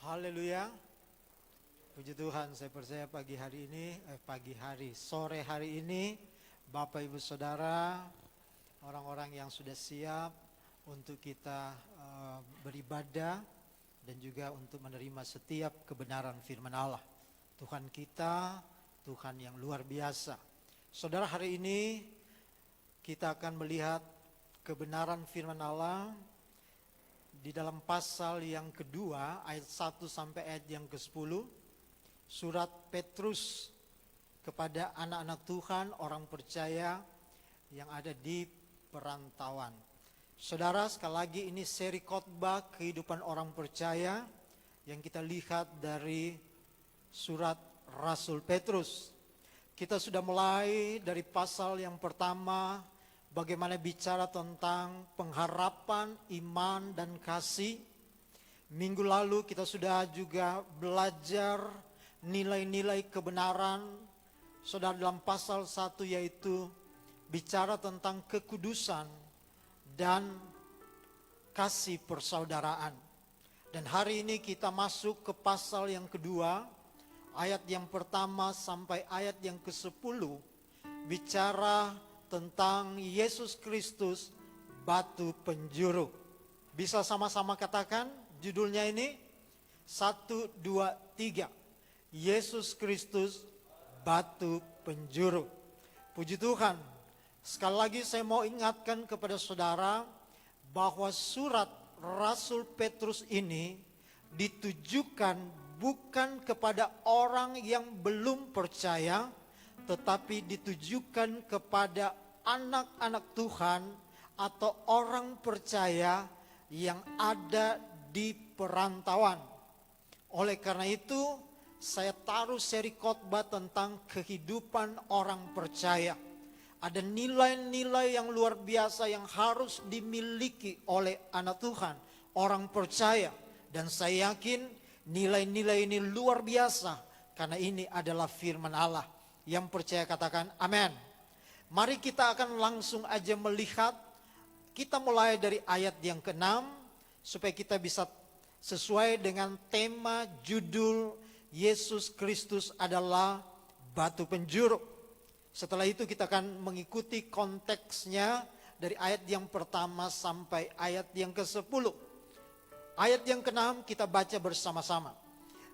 Haleluya. Puji Tuhan, saya percaya sore hari ini Bapak Ibu Saudara, orang-orang yang sudah siap untuk kita beribadah dan juga untuk menerima setiap kebenaran firman Allah. Tuhan kita, Tuhan yang luar biasa. Saudara, hari ini kita akan melihat kebenaran firman Allah di dalam pasal yang kedua, ayat 1 sampai ayat yang ke-10, surat Petrus kepada anak-anak Tuhan, orang percaya yang ada di perantauan. Saudara, sekali lagi ini seri khotbah kehidupan orang percaya yang kita lihat dari surat Rasul Petrus. Kita sudah mulai dari pasal yang pertama, bagaimana bicara tentang pengharapan, iman, dan kasih. Minggu lalu kita sudah juga belajar nilai-nilai kebenaran. Saudara, dalam pasal 1 yaitu bicara tentang kekudusan dan kasih persaudaraan. Dan hari ini kita masuk ke pasal yang kedua, ayat yang pertama sampai ayat yang ke-10, bicara tentang Yesus Kristus, batu penjuru. Bisa sama-sama katakan judulnya ini? 1, 2, 3. Yesus Kristus, batu penjuru. Puji Tuhan. Sekali lagi saya mau ingatkan kepada saudara bahwa surat Rasul Petrus ini ditujukan bukan kepada orang yang belum percaya, tetapi ditujukan kepada anak-anak Tuhan atau orang percaya yang ada di perantauan. Oleh karena itu, saya taruh seri khotbah tentang kehidupan orang percaya. Ada nilai-nilai yang luar biasa yang harus dimiliki oleh anak Tuhan, orang percaya. Dan saya yakin nilai-nilai ini luar biasa karena ini adalah firman Allah. Yang percaya katakan amin. Mari kita akan langsung aja melihat. Kita mulai dari ayat yang ke-6 supaya kita bisa sesuai dengan tema judul Yesus Kristus adalah batu penjuru. Setelah itu kita akan mengikuti konteksnya dari ayat yang pertama sampai ayat yang ke-10. Ayat yang ke-6 kita baca bersama-sama.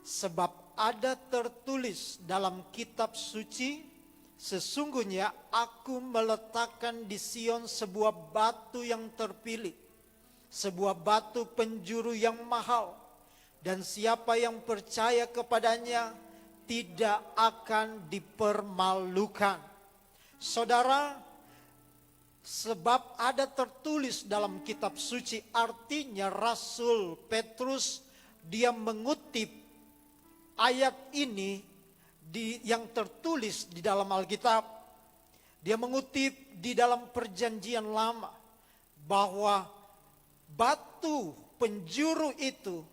Sebab ada tertulis dalam kitab suci, sesungguhnya aku meletakkan di Sion sebuah batu yang terpilih, sebuah batu penjuru yang mahal, dan siapa yang percaya kepadanya tidak akan dipermalukan. Saudara, sebab ada tertulis dalam kitab suci, artinya Rasul Petrus dia mengutip ayat ini yang tertulis di dalam Alkitab. Dia mengutip di dalam perjanjian lama bahwa batu penjuru itu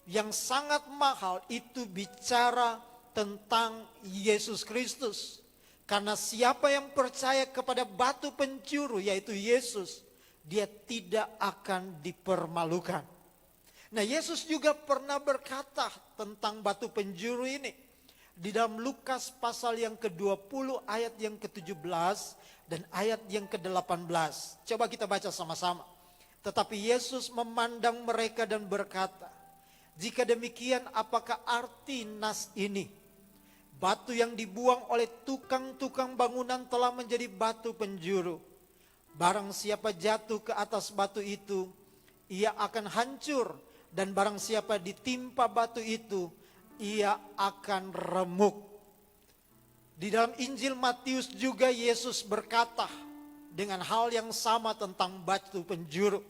yang sangat mahal itu bicara tentang Yesus Kristus. Karena siapa yang percaya kepada batu penjuru yaitu Yesus, dia tidak akan dipermalukan. Nah, Yesus juga pernah berkata tentang batu penjuru ini. Di dalam Lukas pasal yang ke-20 ayat yang ke-17 dan ayat yang ke-18. Coba kita baca sama-sama. Tetapi Yesus memandang mereka dan berkata, jika demikian apakah arti nas ini? Batu yang dibuang oleh tukang-tukang bangunan telah menjadi batu penjuru. Barang siapa jatuh ke atas batu itu, ia akan hancur. Dan barang siapa ditimpa batu itu, ia akan remuk. Di dalam Injil Matius juga Yesus berkata dengan hal yang sama tentang batu penjuru.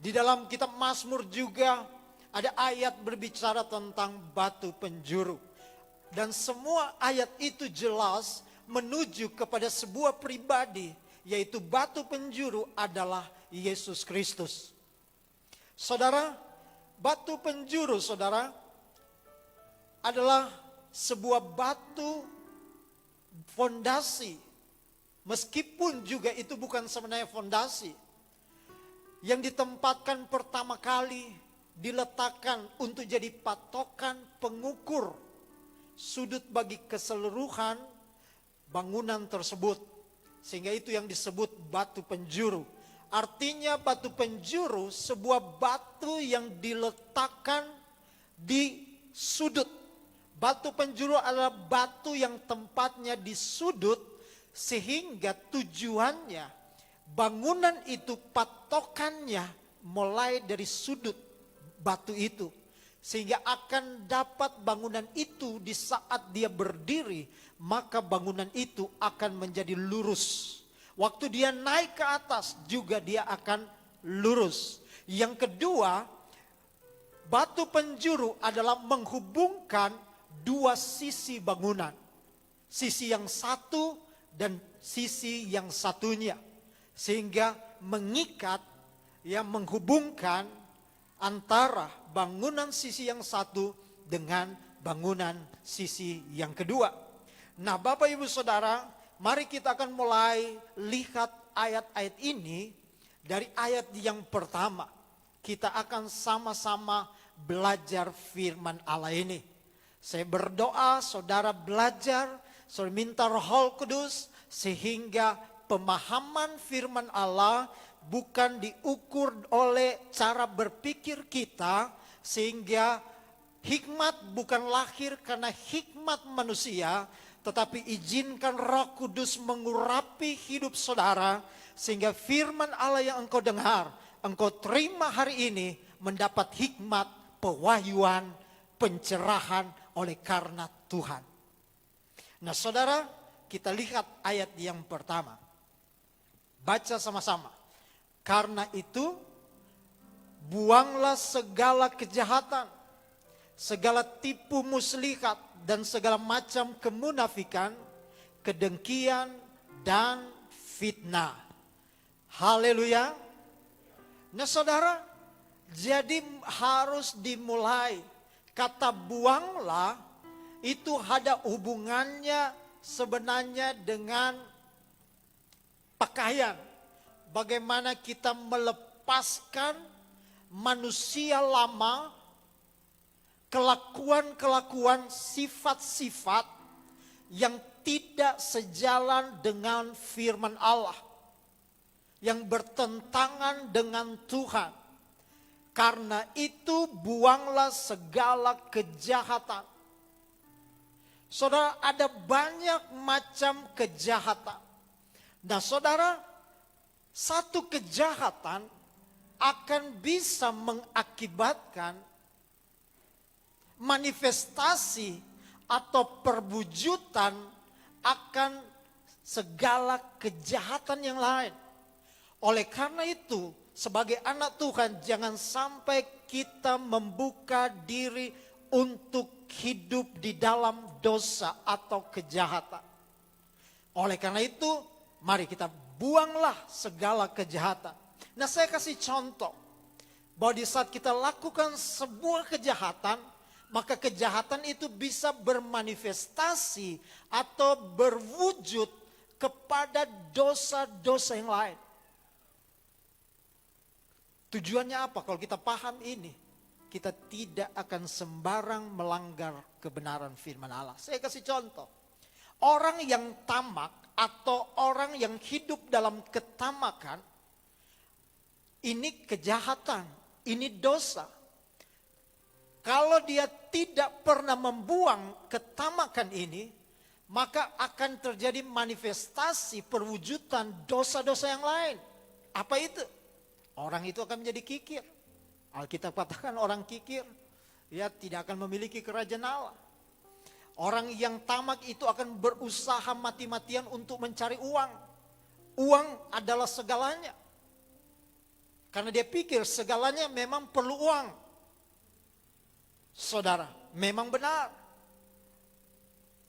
Di dalam kitab Mazmur juga ada ayat berbicara tentang batu penjuru. Dan semua ayat itu jelas menuju kepada sebuah pribadi, yaitu batu penjuru adalah Yesus Kristus. Saudara, batu penjuru saudara adalah sebuah batu fondasi. Meskipun juga itu bukan sebenarnya fondasi. Yang ditempatkan pertama kali diletakkan untuk jadi patokan pengukur sudut bagi keseluruhan bangunan tersebut. Sehingga itu yang disebut batu penjuru. Artinya batu penjuru sebuah batu yang diletakkan di sudut. Batu penjuru adalah batu yang tempatnya di sudut, sehingga tujuannya bangunan itu patokannya mulai dari sudut batu itu. Sehingga akan dapat bangunan itu di saat dia berdiri, maka bangunan itu akan menjadi lurus. Waktu dia naik ke atas juga dia akan lurus. Yang kedua, batu penjuru adalah menghubungkan dua sisi bangunan. Sisi yang satu dan sisi yang satunya. Sehingga mengikat, menghubungkan antara bangunan sisi yang satu dengan bangunan sisi yang kedua. Nah, Bapak Ibu Saudara, mari kita akan mulai lihat ayat-ayat ini dari ayat yang pertama. Kita akan sama-sama belajar firman Allah ini. Saya berdoa saudara belajar, saudara minta Roh Kudus sehingga pemahaman firman Allah bukan diukur oleh cara berpikir kita, sehingga hikmat bukan lahir karena hikmat manusia, tetapi izinkan Roh Kudus mengurapi hidup saudara, sehingga firman Allah yang engkau dengar, engkau terima hari ini mendapat hikmat, pewahyuan, pencerahan oleh karena Tuhan. Nah saudara, kita lihat ayat yang pertama. Baca sama-sama. Karena itu, buanglah segala kejahatan, segala tipu muslihat, dan segala macam kemunafikan, kedengkian, dan fitnah. Haleluya. Nah saudara, jadi harus dimulai. Kata buanglah itu ada hubungannya sebenarnya dengan pakaian. Bagaimana kita melepaskan manusia lama, kelakuan-kelakuan, sifat-sifat yang tidak sejalan dengan firman Allah, yang bertentangan dengan Tuhan. Karena itu buanglah segala kejahatan. Saudara, ada banyak macam kejahatan. Nah saudara, satu kejahatan akan bisa mengakibatkan manifestasi atau perwujudan akan segala kejahatan yang lain. Oleh karena itu, sebagai anak Tuhan, jangan sampai kita membuka diri untuk hidup di dalam dosa atau kejahatan. Oleh karena itu, mari kita buanglah segala kejahatan. Nah, saya kasih contoh bahwa di saat kita lakukan sebuah kejahatan, maka kejahatan itu bisa bermanifestasi atau berwujud kepada dosa-dosa yang lain. Tujuannya apa? Kalau kita paham ini, kita tidak akan sembarang melanggar kebenaran firman Allah. Saya kasih contoh. Orang yang tamak atau orang yang hidup dalam ketamakan, ini kejahatan, ini dosa. Kalau dia tidak pernah membuang ketamakan ini, maka akan terjadi manifestasi perwujudan dosa-dosa yang lain. Apa itu? Orang itu akan menjadi kikir. Alkitab katakan orang kikir, ya tidak akan memiliki kerajaan Allah. Orang yang tamak itu akan berusaha mati-matian untuk mencari uang. Uang adalah segalanya. Karena dia pikir segalanya memang perlu uang. Saudara, memang benar.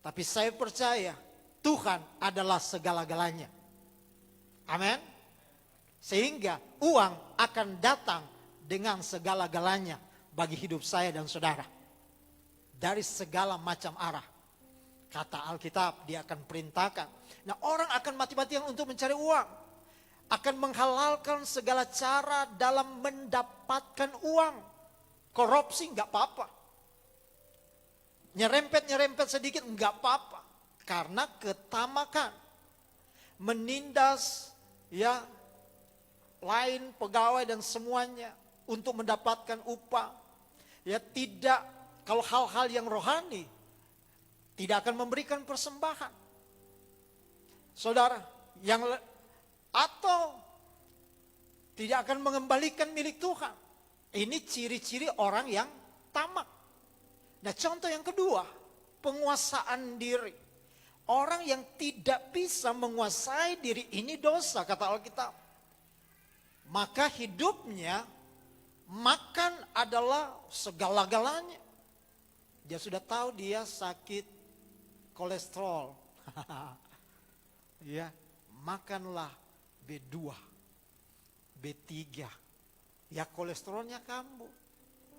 Tapi saya percaya Tuhan adalah segala-galanya. Amin. Sehingga uang akan datang dengan segala-galanya bagi hidup saya dan saudara. Dari segala macam arah. Kata Alkitab, dia akan perintahkan. Nah, orang akan mati-matian untuk mencari uang. Akan menghalalkan segala cara dalam mendapatkan uang. Korupsi nggak apa-apa. Nyerempet sedikit nggak apa-apa. Karena ketamakan. Menindas ya lain pegawai dan semuanya untuk mendapatkan upah. Ya tidak, kalau hal-hal yang rohani tidak akan memberikan persembahan. Saudara, atau tidak akan mengembalikan milik Tuhan. Ini ciri-ciri orang yang tamak. Nah, contoh yang kedua, penguasaan diri. Orang yang tidak bisa menguasai diri ini dosa, kata Alkitab. Maka hidupnya, makan adalah segala-galanya. Dia sudah tahu dia sakit kolesterol. Ya, makanlah B2, B3. Ya kolesterolnya kambuh.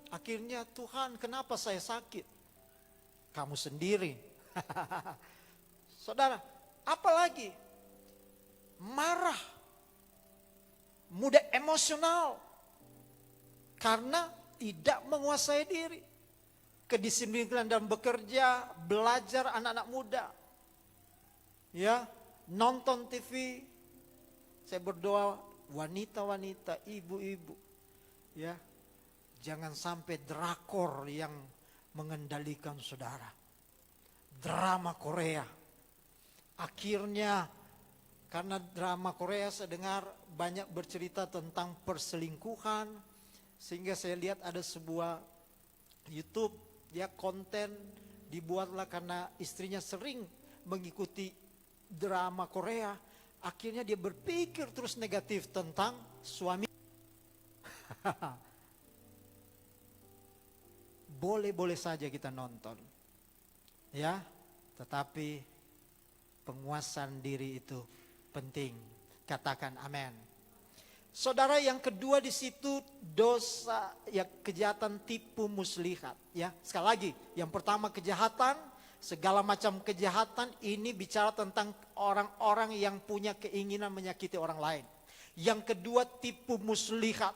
Akhirnya Tuhan, kenapa saya sakit? Kamu sendiri. Saudara, apalagi marah, mudah emosional karena tidak menguasai diri. Kedisiplinan dalam bekerja, belajar anak-anak muda. Ya, nonton TV. Saya berdoa wanita-wanita, ibu-ibu. Ya, jangan sampai drakor yang mengendalikan saudara. Drama Korea. Akhirnya karena drama Korea saya dengar banyak bercerita tentang perselingkuhan. Sehingga saya lihat ada sebuah YouTube, ya konten dibuatlah karena istrinya sering mengikuti drama Korea. Akhirnya dia berpikir terus negatif tentang suami. Boleh-boleh saja kita nonton. Ya, tetapi penguasaan diri itu penting. Katakan amin. Saudara, yang kedua di situ dosa, ya kejahatan tipu muslihat. Ya, sekali lagi, yang pertama kejahatan, segala macam kejahatan ini bicara tentang orang-orang yang punya keinginan menyakiti orang lain. Yang kedua tipu muslihat,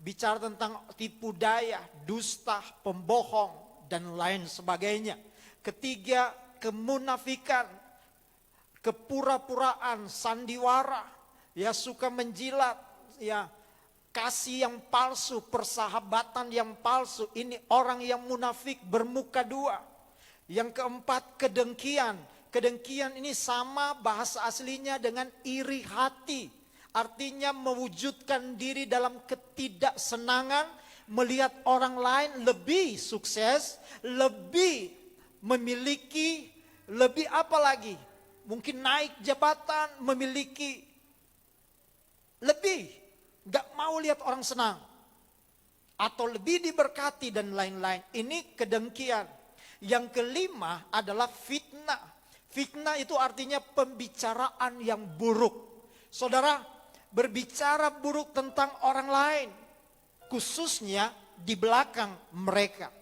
bicara tentang tipu daya, dusta, pembohong dan lain sebagainya. Ketiga, kemunafikan, kepura-puraan, sandiwara, ya suka menjilat, ya kasih yang palsu, persahabatan yang palsu. Ini orang yang munafik bermuka dua. Yang keempat, kedengkian. Kedengkian ini sama bahasa aslinya dengan iri hati. Artinya mewujudkan diri dalam ketidaksenangan, melihat orang lain lebih sukses, lebih memiliki, lebih apa lagi? Mungkin naik jabatan, memiliki lebih. Gak mau lihat orang senang. Atau lebih diberkati dan lain-lain. Ini kedengkian. Yang kelima adalah fitnah. Fitnah itu artinya pembicaraan yang buruk. Saudara, berbicara buruk tentang orang lain. Khususnya di belakang mereka.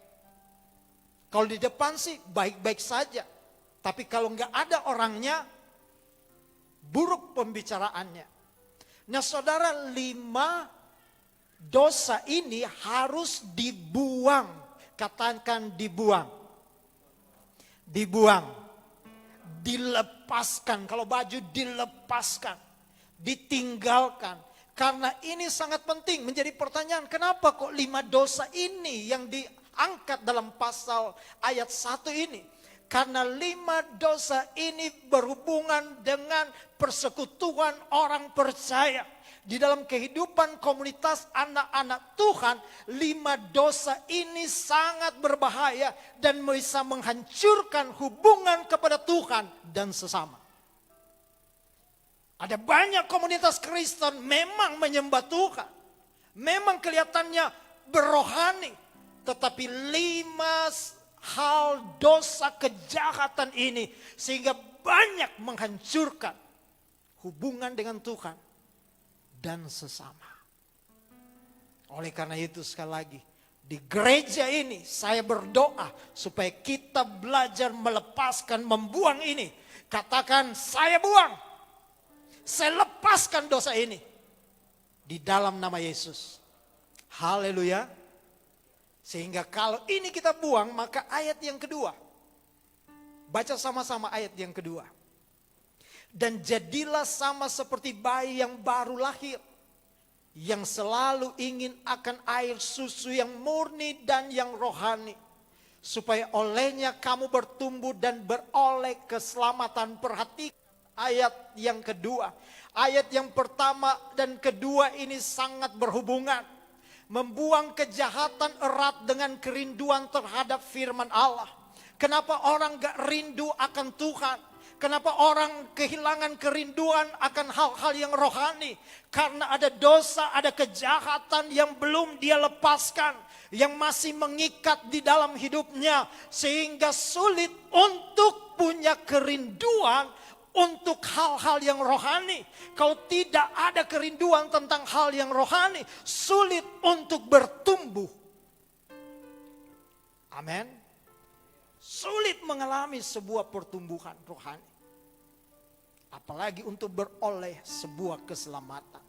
Kalau di depan sih baik-baik saja. Tapi kalau nggak ada orangnya, buruk pembicaraannya. Nah saudara, 5 dosa ini harus dibuang. Katakan dibuang. Dibuang. Dilepaskan. Kalau baju dilepaskan. Ditinggalkan. Karena ini sangat penting. Menjadi pertanyaan, kenapa kok 5 dosa ini yang diangkat dalam pasal ayat 1 ini? Karena 5 dosa ini berhubungan dengan persekutuan orang percaya. Di dalam kehidupan komunitas anak-anak Tuhan, 5 dosa ini sangat berbahaya dan bisa menghancurkan hubungan kepada Tuhan dan sesama. Ada banyak komunitas Kristen memang menyembah Tuhan. Memang kelihatannya berohani. Tetapi 5 hal dosa kejahatan ini sehingga banyak menghancurkan hubungan dengan Tuhan dan sesama. Oleh karena itu sekali lagi di gereja ini saya berdoa supaya kita belajar melepaskan, membuang ini. Katakan saya buang, saya lepaskan dosa ini di dalam nama Yesus. Haleluya. Sehingga kalau ini kita buang, maka ayat yang kedua. Baca sama-sama ayat yang kedua. Dan jadilah sama seperti bayi yang baru lahir, yang selalu ingin akan air susu yang murni dan yang rohani, supaya olehnya kamu bertumbuh dan beroleh keselamatan. Perhatikan ayat yang kedua. Ayat yang pertama dan kedua ini sangat berhubungan. Membuang kejahatan erat dengan kerinduan terhadap firman Allah. Kenapa orang gak rindu akan Tuhan? Kenapa orang kehilangan kerinduan akan hal-hal yang rohani? Karena ada dosa, ada kejahatan yang belum dia lepaskan, yang masih mengikat di dalam hidupnya, sehingga sulit untuk punya kerinduan untuk hal-hal yang rohani. Kalau tidak ada kerinduan tentang hal yang rohani, sulit untuk bertumbuh. Amin. Sulit mengalami sebuah pertumbuhan rohani. Apalagi untuk beroleh sebuah keselamatan.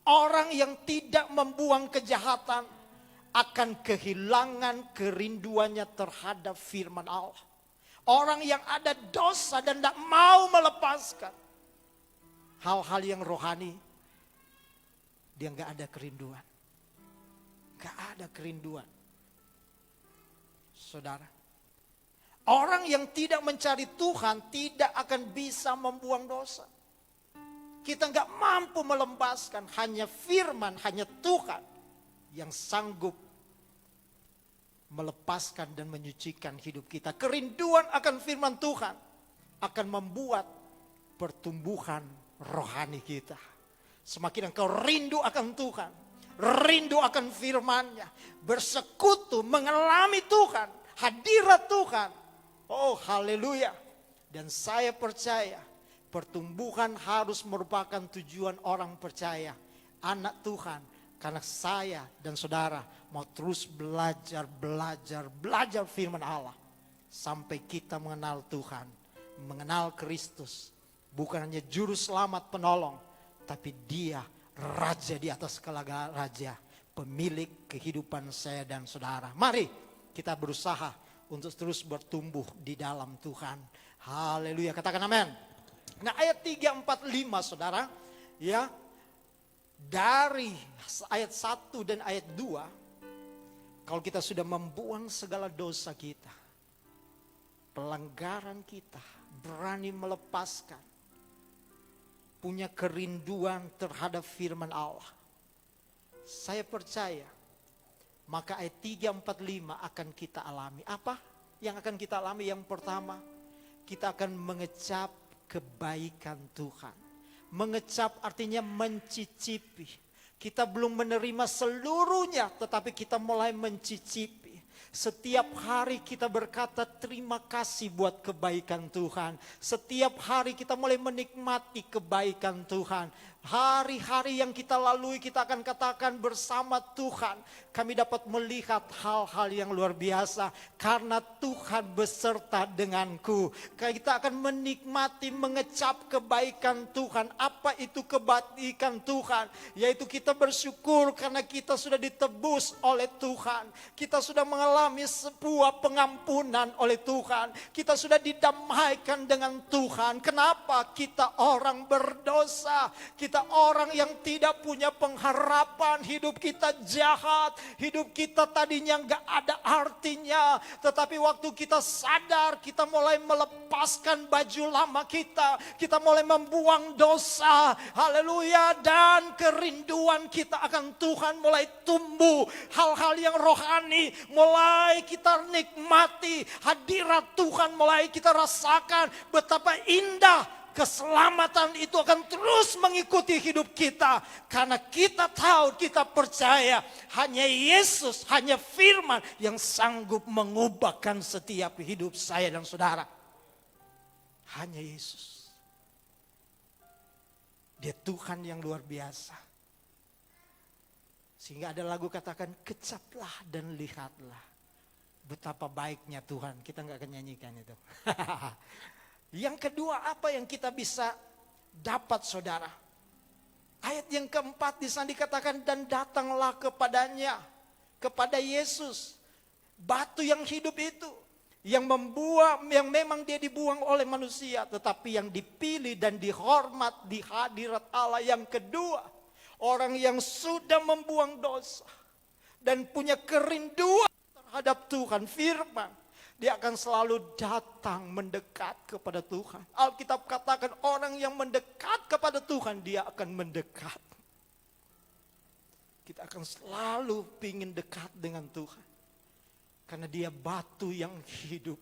Orang yang tidak membuang kejahatan akan kehilangan kerinduannya terhadap firman Allah. Orang yang ada dosa dan tidak mau melepaskan hal-hal yang rohani, dia nggak ada kerinduan. Nggak ada kerinduan. Saudara, orang yang tidak mencari Tuhan tidak akan bisa membuang dosa. Kita nggak mampu melepaskan, hanya firman, hanya Tuhan yang sanggup melepaskan dan menyucikan hidup kita. Kerinduan akan firman Tuhan akan membuat pertumbuhan rohani kita. Semakin engkau rindu akan Tuhan, rindu akan firman-Nya, bersekutu, mengalami Tuhan, hadirat Tuhan. Oh haleluya. Dan saya percaya pertumbuhan harus merupakan tujuan orang percaya, anak Tuhan. Karena saya dan saudara mau terus belajar firman Allah. Sampai kita mengenal Tuhan, mengenal Kristus. Bukan hanya juru selamat penolong, tapi Dia Raja di atas segala raja, pemilik kehidupan saya dan saudara. Mari kita berusaha untuk terus bertumbuh di dalam Tuhan. Haleluya, katakan amin. Nah ayat 3, 4, 5 saudara, ya, dari ayat 1 dan ayat 2, kalau kita sudah membuang segala dosa kita, pelanggaran kita, berani melepaskan, punya kerinduan terhadap firman Allah, saya percaya maka ayat 3, 4, 5 akan kita alami. Apa yang akan kita alami? Yang pertama, kita akan mengecap kebaikan Tuhan. Mengecap artinya mencicipi. Kita belum menerima seluruhnya, tetapi kita mulai mencicipi. Setiap hari kita berkata terima kasih buat kebaikan Tuhan. Setiap hari kita mulai menikmati kebaikan Tuhan. Hari-hari yang kita lalui kita akan katakan bersama Tuhan. Kami dapat melihat hal-hal yang luar biasa. Karena Tuhan beserta denganku. Kita akan menikmati, mengecap kebaikan Tuhan. Apa itu kebaikan Tuhan? Yaitu kita bersyukur karena kita sudah ditebus oleh Tuhan. Kita sudah mengalami sebuah pengampunan oleh Tuhan. Kita sudah didamaikan dengan Tuhan. Kenapa? Kita orang berdosa. Kita orang yang tidak punya pengharapan. Hidup kita jahat. Hidup kita tadinya gak ada artinya. Tetapi waktu kita sadar, kita mulai melepaskan baju lama kita. Kita mulai membuang dosa. Haleluya. Dan kerinduan kita akan Tuhan mulai tumbuh. Hal-hal yang rohani mulai kita nikmati. Hadirat Tuhan mulai kita rasakan. Betapa indah keselamatan itu akan terus mengikuti hidup kita. Karena kita tahu, kita percaya hanya Yesus, hanya firman yang sanggup mengubahkan setiap hidup saya dan saudara. Hanya Yesus. Dia Tuhan yang luar biasa. Sehingga ada lagu katakan, kecaplah dan lihatlah betapa baiknya Tuhan. Kita gak akan nyanyikan itu. Yang kedua, apa yang kita bisa dapat saudara? Ayat yang keempat di sana dikatakan, dan datanglah kepadanya, kepada Yesus, Batu yang hidup itu, yang memang dia dibuang oleh manusia, tetapi yang dipilih dan dihormat di hadirat Allah. Yang kedua, orang yang sudah membuang dosa dan punya kerinduan terhadap Tuhan, firman, dia akan selalu datang mendekat kepada Tuhan. Alkitab katakan orang yang mendekat kepada Tuhan, dia akan mendekat. Kita akan selalu ingin dekat dengan Tuhan. Karena dia batu yang hidup.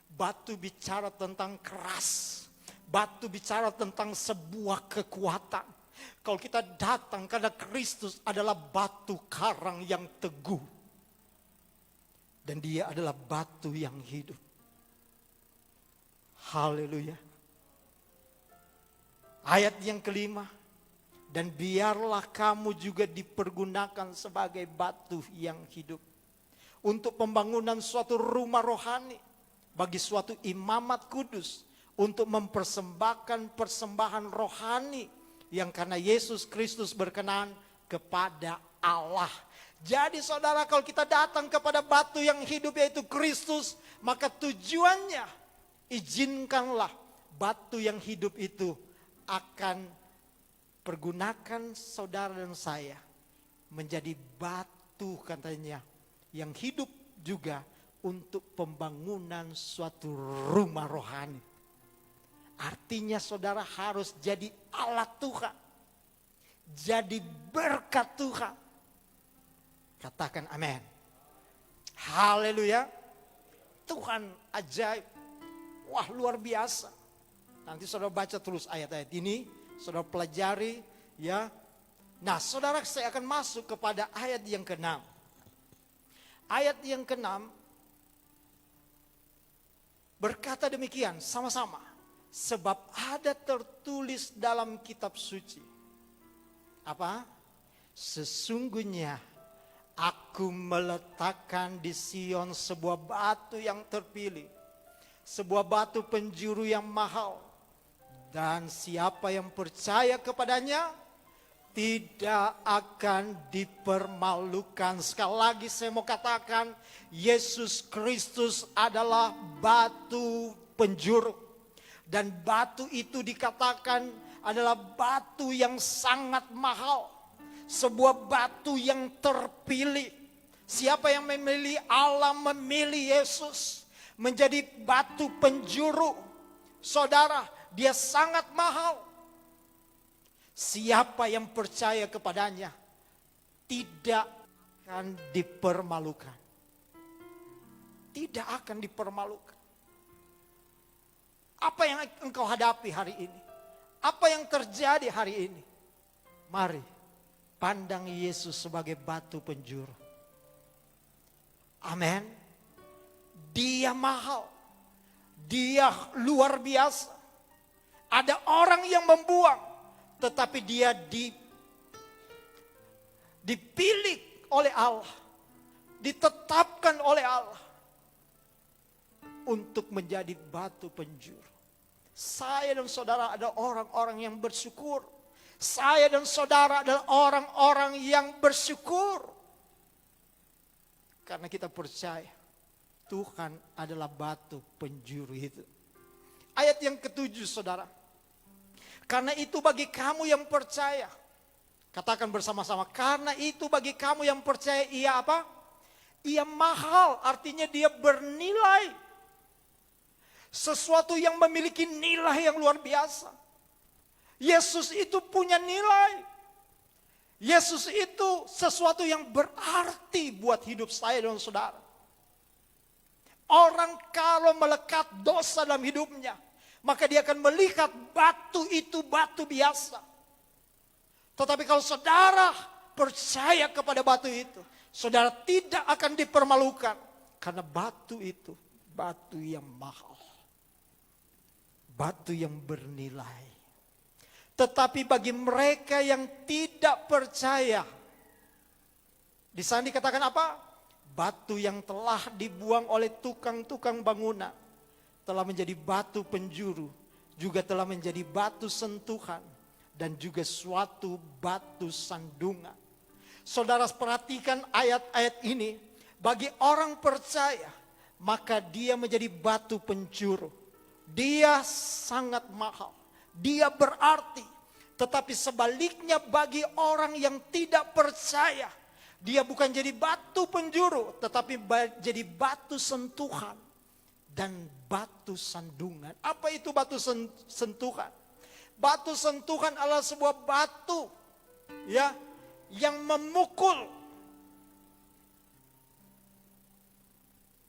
Batu bicara tentang keras. Batu bicara tentang sebuah kekuatan. Kalau kita datang karena Kristus adalah batu karang yang teguh. Dan dia adalah batu yang hidup. Haleluya. Ayat yang kelima. Dan biarlah kamu juga dipergunakan sebagai batu yang hidup. Untuk pembangunan suatu rumah rohani. Bagi suatu imamat kudus. Untuk mempersembahkan persembahan rohani. Yang karena Yesus Kristus berkenan kepada Allah. Jadi saudara, kalau kita datang kepada batu yang hidup yaitu Kristus. Maka tujuannya, izinkanlah batu yang hidup itu akan pergunakan saudara dan saya. Menjadi batu katanya. Yang hidup juga untuk pembangunan suatu rumah rohani. Artinya saudara harus jadi alat Tuhan. Jadi berkat Tuhan. Katakan amin. Haleluya. Tuhan ajaib. Wah, luar biasa. Nanti saudara baca terus ayat-ayat ini. Saudara pelajari ya. Nah saudara, saya akan masuk kepada ayat yang ke-6. Ayat yang ke-6 berkata demikian sama-sama. Sebab ada tertulis dalam kitab suci. Apa? Sesungguhnya aku meletakkan di Sion sebuah batu yang terpilih. Sebuah batu penjuru yang mahal. Dan siapa yang percaya kepadanya tidak akan dipermalukan. Sekali lagi saya mau katakan, Yesus Kristus adalah batu penjuru. Dan batu itu dikatakan adalah batu yang sangat mahal. Sebuah batu yang terpilih. Siapa yang memilih? Allah memilih Yesus menjadi batu penjuru. Saudara, dia sangat mahal. Siapa yang percaya kepadanya tidak akan dipermalukan. Tidak akan dipermalukan. Apa yang engkau hadapi hari ini? Apa yang terjadi hari ini? Mari pandang Yesus sebagai batu penjuru. Amin. Dia mahal. Dia luar biasa. Ada orang yang membuang. Tetapi dia dipilih oleh Allah. Ditetapkan oleh Allah. Untuk menjadi batu penjuru. Saya dan saudara adalah orang-orang yang bersyukur. Saya dan saudara adalah orang-orang yang bersyukur. Karena kita percaya Tuhan adalah batu penjuru itu. Ayat yang ke-7 saudara. Karena itu bagi kamu yang percaya. Katakan bersama-sama. Karena itu bagi kamu yang percaya, ia apa? Ia mahal, artinya dia bernilai. Sesuatu yang memiliki nilai yang luar biasa. Yesus itu punya nilai. Yesus itu sesuatu yang berarti buat hidup saya dan saudara. Orang kalau melekat dosa dalam hidupnya, maka dia akan melihat batu itu batu biasa. Tetapi kalau saudara percaya kepada batu itu, saudara tidak akan dipermalukan. Karena batu itu batu yang mahal. Batu yang bernilai. Tetapi bagi mereka yang tidak percaya, di sana dikatakan apa? Batu yang telah dibuang oleh tukang-tukang bangunan telah menjadi batu penjuru, juga telah menjadi batu sentuhan, dan juga suatu batu sandungan. Saudara perhatikan ayat-ayat ini, Bagi orang percaya, maka dia menjadi batu penjuru. Dia sangat mahal. Dia berarti. Tetapi sebaliknya bagi orang yang tidak percaya, dia bukan jadi batu penjuru, tetapi jadi batu sentuhan dan batu sandungan. Apa itu batu sentuhan? Batu sentuhan adalah sebuah batu ya yang memukul.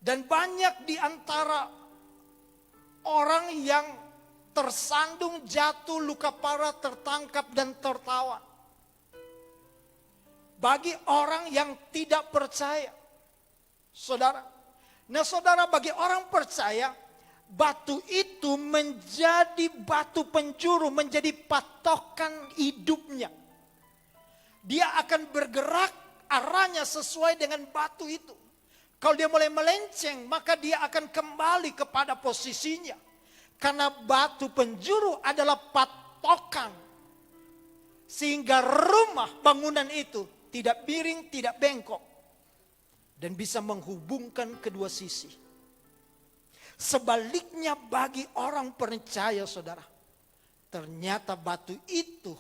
Dan banyak di antara orang yang tersandung, jatuh, luka parah, tertangkap dan tertawan. Bagi orang yang tidak percaya. Saudara. Nah saudara, bagi orang percaya, batu itu menjadi batu penjuru, menjadi patokan hidupnya. Dia akan bergerak arahnya sesuai dengan batu itu. Kalau dia mulai melenceng, maka dia akan kembali kepada posisinya. Karena batu penjuru adalah patokan. Sehingga rumah bangunan itu tidak miring, tidak bengkok. Dan bisa menghubungkan kedua sisi. Sebaliknya bagi orang percaya saudara. Ternyata batu itu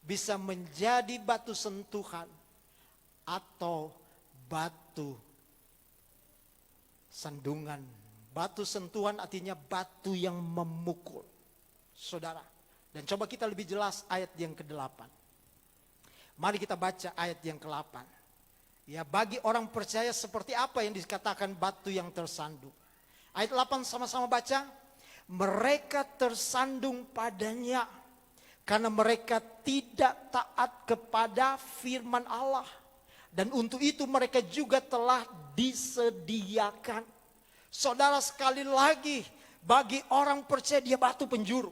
bisa menjadi batu sentuhan. Atau batu sandungan. Batu sentuhan artinya batu yang memukul. Saudara. Dan coba kita lebih jelas ayat yang ke-8. Mari kita baca ayat yang ke-8. Ya, bagi orang percaya seperti apa yang dikatakan batu yang tersandung. Ayat 8 sama-sama baca. Mereka tersandung padanya karena mereka tidak taat kepada firman Allah. Dan untuk itu mereka juga telah disediakan. Saudara, sekali lagi, bagi orang percaya dia batu penjuru.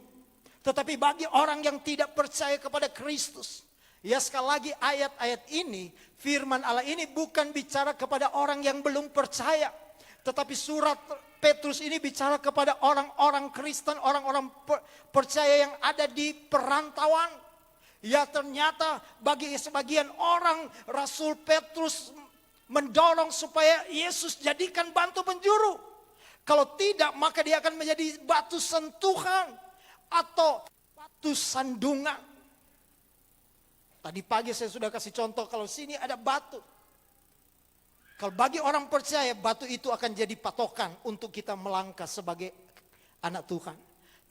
Tetapi bagi orang yang tidak percaya kepada Kristus, ya sekali lagi ayat-ayat ini, firman Allah ini bukan bicara kepada orang yang belum percaya. Tetapi surat Petrus ini bicara kepada orang-orang Kristen, orang-orang percaya yang ada di perantauan. Ya ternyata bagi sebagian orang Rasul Petrus mendorong supaya Yesus jadikan batu penjuru. Kalau tidak maka dia akan menjadi batu sentuhan atau batu sandungan. Tadi pagi saya sudah kasih contoh kalau sini ada batu. Kalau bagi orang percaya batu itu akan jadi patokan untuk kita melangkah sebagai anak Tuhan.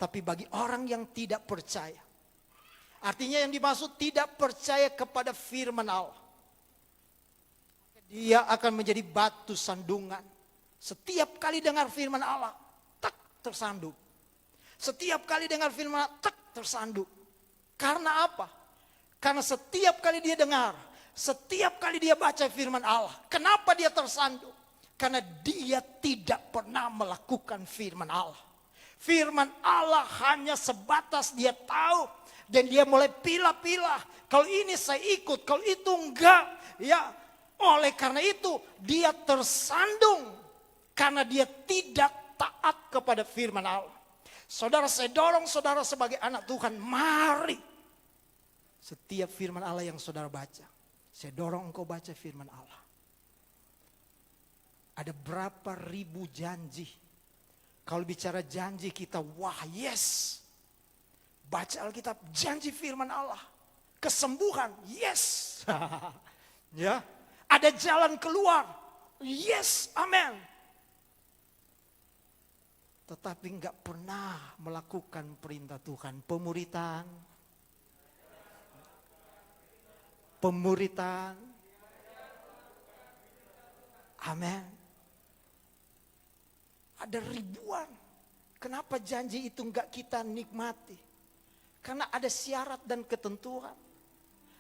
Tapi bagi orang yang tidak percaya, artinya yang dimaksud tidak percaya kepada firman Allah, dia akan menjadi batu sandungan. Setiap kali dengar firman Allah, tak tersandung. Setiap kali dengar firman Allah, tak tersandung. Karena apa? Karena setiap kali dia dengar, setiap kali dia baca firman Allah, kenapa dia tersandung? Karena dia tidak pernah melakukan firman Allah. Firman Allah hanya sebatas dia tahu. Dan dia mulai pilah-pilah. Kalau ini saya ikut, kalau itu enggak. Ya, oleh karena itu dia tersandung. Karena dia tidak taat kepada firman Allah. Saudara, saya dorong saudara sebagai anak Tuhan, mari. Setiap firman Allah yang saudara baca, saya dorong engkau baca firman Allah. Ada berapa ribu janji. Kalau bicara janji kita, wah yes. Baca Alkitab, janji firman Allah. Kesembuhan, yes. Ya, ada jalan keluar, yes, amin. Tetapi enggak pernah melakukan perintah Tuhan. Pemuritan. Amin. Ada ribuan. Kenapa janji itu enggak kita nikmati? Karena ada syarat dan ketentuan.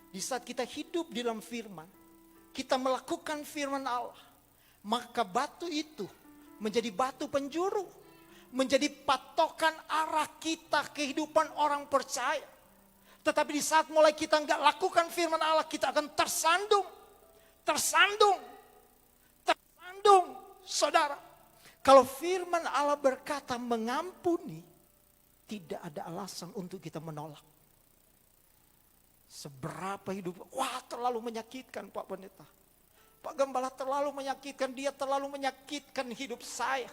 Di saat kita hidup di dalam firman, kita melakukan firman Allah, maka batu itu menjadi batu penjuru, menjadi patokan arah kita kehidupan orang percaya. Tetapi di saat mulai kita enggak lakukan firman Allah, kita akan tersandung. Saudara, kalau firman Allah berkata mengampuni, tidak ada alasan untuk kita menolak. Seberapa hidup, wah terlalu menyakitkan Pak Pendeta. Pak Gembala terlalu menyakitkan, dia terlalu menyakitkan hidup saya.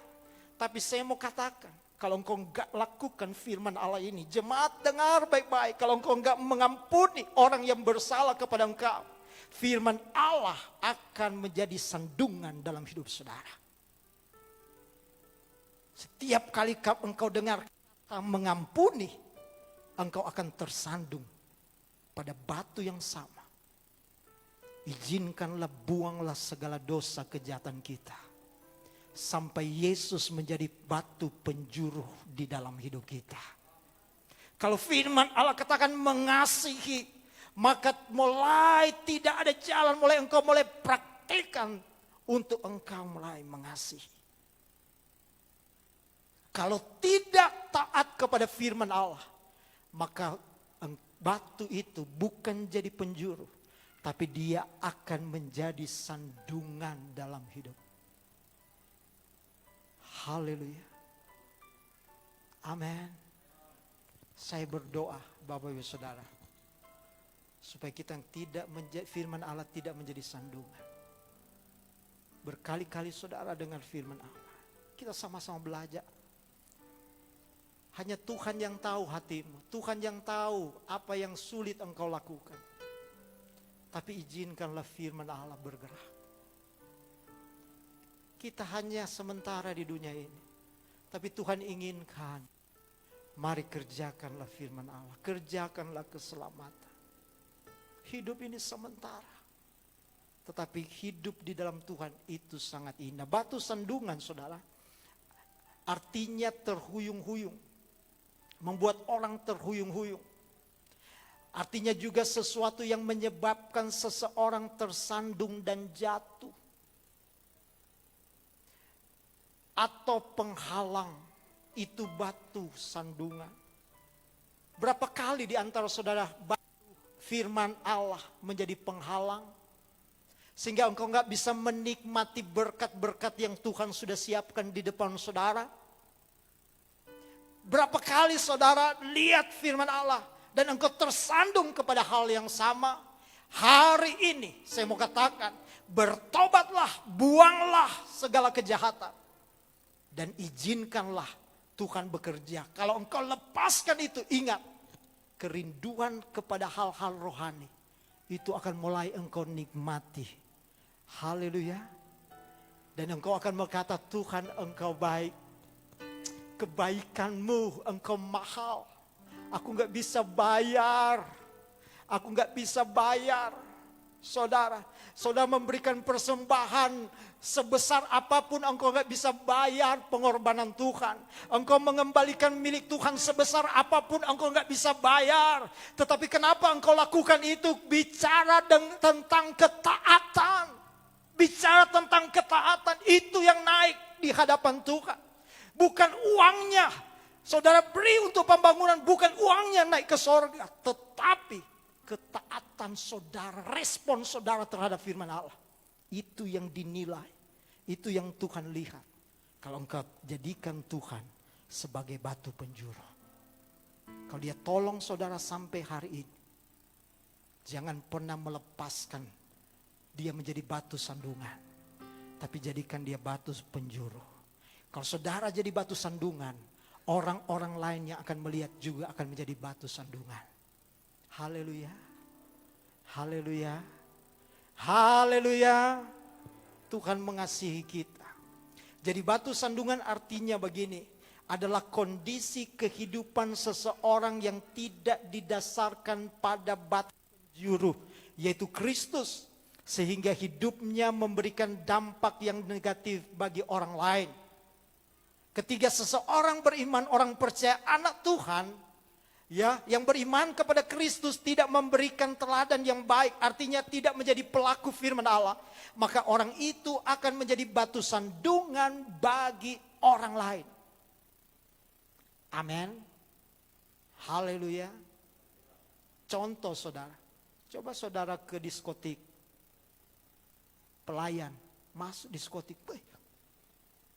Tapi saya mau katakan, kalau engkau enggak lakukan firman Allah ini, jemaat dengar baik-baik, kalau engkau enggak mengampuni orang yang bersalah kepada engkau, firman Allah akan menjadi sandungan dalam hidup saudara. Setiap kali engkau dengar kata mengampuni, engkau akan tersandung pada batu yang sama. Izinkanlah, buanglah segala dosa kejahatan kita, sampai Yesus menjadi batu penjuru di dalam hidup kita. Kalau firman Allah katakan mengasihi, maka mulai tidak ada jalan, mulai engkau mulai praktikkan untuk engkau mulai mengasihi. Kalau tidak taat kepada firman Allah, maka batu itu bukan jadi penjuru, tapi dia akan menjadi sandungan dalam hidup. Haleluya. Amin. Saya berdoa Bapak Ibu Saudara, supaya kita tidak firman Allah tidak menjadi sandungan. Berkali-kali saudara dengar firman Allah, kita sama-sama belajar. Hanya Tuhan yang tahu hatimu, Tuhan yang tahu apa yang sulit engkau lakukan. Tapi izinkanlah firman Allah bergerak. Kita hanya sementara di dunia ini, tapi Tuhan inginkan, mari kerjakanlah firman Allah, kerjakanlah keselamatan. Hidup ini sementara, tetapi hidup di dalam Tuhan itu sangat indah. Batu sandungan saudara, artinya terhuyung-huyung, membuat orang terhuyung-huyung. Artinya juga sesuatu yang menyebabkan seseorang tersandung dan jatuh. Atau penghalang, itu batu sandungan. Berapa kali di antara saudara batu firman Allah menjadi penghalang, sehingga engkau gak bisa menikmati berkat-berkat yang Tuhan sudah siapkan di depan saudara. Berapa kali saudara lihat firman Allah dan engkau tersandung kepada hal yang sama. Hari ini saya mau katakan, bertobatlah, buanglah segala kejahatan, dan izinkanlah Tuhan bekerja. Kalau engkau lepaskan itu, ingat, kerinduan kepada hal-hal rohani itu akan mulai engkau nikmati. Haleluya. Dan engkau akan berkata, Tuhan engkau baik, kebaikanmu engkau mahal, aku gak bisa bayar, aku gak bisa bayar. Saudara memberikan persembahan sebesar apapun, engkau gak bisa bayar pengorbanan Tuhan. Engkau mengembalikan milik Tuhan sebesar apapun, engkau gak bisa bayar. Tetapi kenapa engkau lakukan itu? Bicara tentang ketaatan. Bicara tentang ketaatan, itu yang naik di hadapan Tuhan. Bukan uangnya. Saudara beri untuk pembangunan, bukan uangnya naik ke sorga, tetapi ketaatan saudara, respon saudara terhadap firman Allah. Itu yang dinilai, itu yang Tuhan lihat. Kalau engkau jadikan Tuhan sebagai batu penjuru, kalau dia tolong saudara sampai hari ini, jangan pernah melepaskan dia menjadi batu sandungan, tapi jadikan dia batu penjuru. Kalau saudara jadi batu sandungan, orang-orang lain yang akan melihat juga akan menjadi batu sandungan. Haleluya. Haleluya. Haleluya. Tuhan mengasihi kita. Jadi batu sandungan artinya begini, adalah kondisi kehidupan seseorang yang tidak didasarkan pada batu penjuru, yaitu Kristus, sehingga hidupnya memberikan dampak yang negatif bagi orang lain. Ketika seseorang beriman, orang percaya, anak Tuhan, ya, yang beriman kepada Kristus tidak memberikan teladan yang baik, artinya tidak menjadi pelaku firman Allah, maka orang itu akan menjadi batu sandungan bagi orang lain. Amin. Haleluya. Contoh saudara, coba saudara ke diskotik, pelayan masuk diskotik,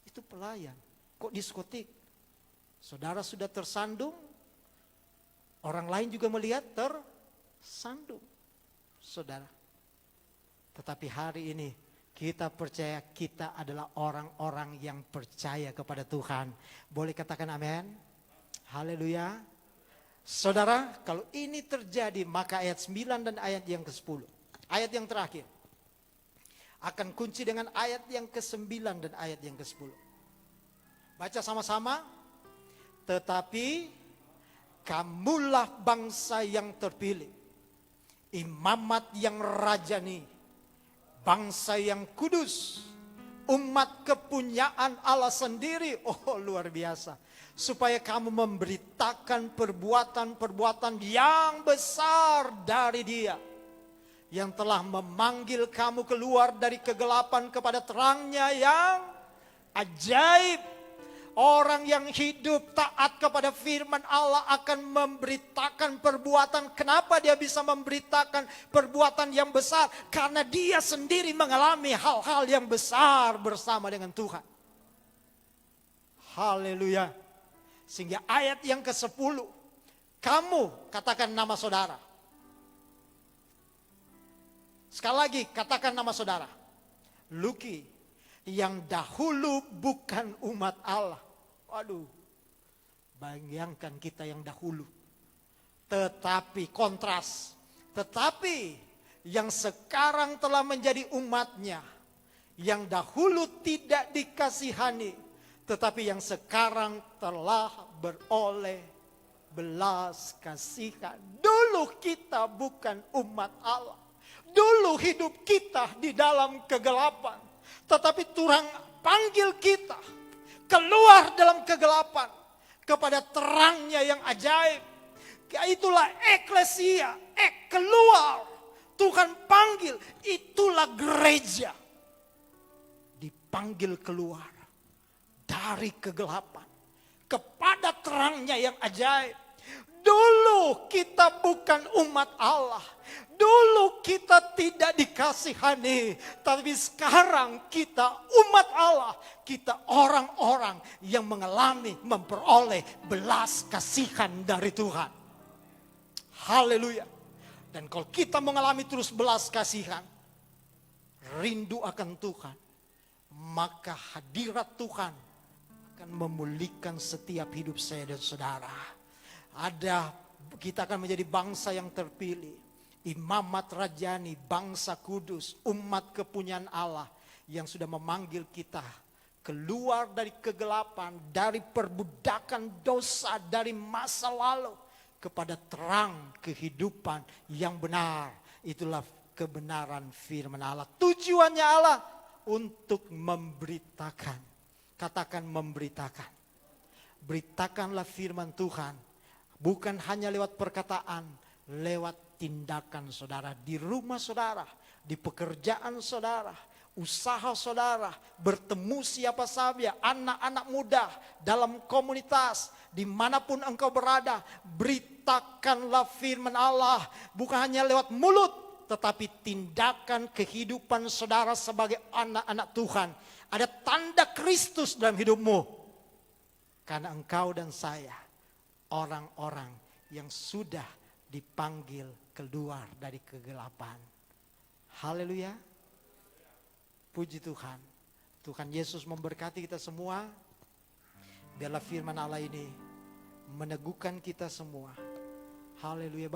itu pelayan. Kok diskotik? Saudara sudah tersandung, orang lain juga melihat tersandung, saudara. Tetapi hari ini Kita percaya kita adalah orang-orang yang percaya kepada Tuhan. Boleh katakan amin? Haleluya. Saudara, kalau ini terjadi, maka ayat 9 dan ayat yang ke-10, ayat yang terakhir, akan kunci dengan ayat yang ke-9 dan ayat yang ke-10. Baca sama-sama. Tetapi kamulah bangsa yang terpilih, imamat yang rajani, bangsa yang kudus, umat kepunyaan Allah sendiri. Oh, luar biasa. Supaya kamu memberitakan perbuatan-perbuatan yang besar dari Dia, yang telah memanggil kamu keluar dari kegelapan kepada terangnya yang ajaib. Orang yang hidup taat kepada firman Allah akan memberitakan perbuatan. Kenapa dia bisa memberitakan perbuatan yang besar? Karena dia sendiri mengalami hal-hal yang besar bersama dengan Tuhan. Haleluya. Sehingga ayat yang ke-10, kamu katakan nama saudara. Sekali lagi katakan nama saudara. Luki, yang dahulu bukan umat Allah. Waduh, bayangkan kita yang dahulu. Tetapi kontras. Tetapi yang sekarang telah menjadi umatnya. Yang dahulu tidak dikasihani. Tetapi yang sekarang telah beroleh belas kasihan. Dulu kita bukan umat Allah. Dulu hidup kita di dalam kegelapan. Tetapi Tuhan panggil kita keluar dalam kegelapan kepada terangnya yang ajaib. Itulah eklesia, keluar. Tuhan panggil, itulah gereja. Dipanggil keluar dari kegelapan kepada terangnya yang ajaib. Dulu kita bukan umat Allah. Dulu kita tidak dikasihani. Tapi sekarang kita umat Allah. Kita orang-orang yang mengalami, memperoleh belas kasihan dari Tuhan. Haleluya. Dan kalau kita mengalami terus belas kasihan, rindu akan Tuhan, maka hadirat Tuhan akan memulihkan setiap hidup saya dan saudara. Kita akan menjadi bangsa yang terpilih, imamat rajani, bangsa kudus, umat kepunyaan Allah yang sudah memanggil kita keluar dari kegelapan, dari perbudakan dosa, dari masa lalu kepada terang kehidupan yang benar. Itulah kebenaran firman Allah. Tujuannya Allah untuk memberitakan. Katakan memberitakan. Beritakanlah firman Tuhan. Bukan hanya lewat perkataan, lewat tindakan saudara. Di rumah saudara, di pekerjaan saudara, usaha saudara, bertemu siapa saja, anak-anak muda, dalam komunitas, dimanapun engkau berada. Beritakanlah firman Allah. Bukan hanya lewat mulut, tetapi tindakan kehidupan saudara sebagai anak-anak Tuhan. Ada tanda Kristus dalam hidupmu. Karena engkau dan saya orang-orang yang sudah dipanggil keluar dari kegelapan. Haleluya. Puji Tuhan. Tuhan Yesus memberkati kita semua. Biarlah firman Allah ini meneguhkan kita semua. Haleluya.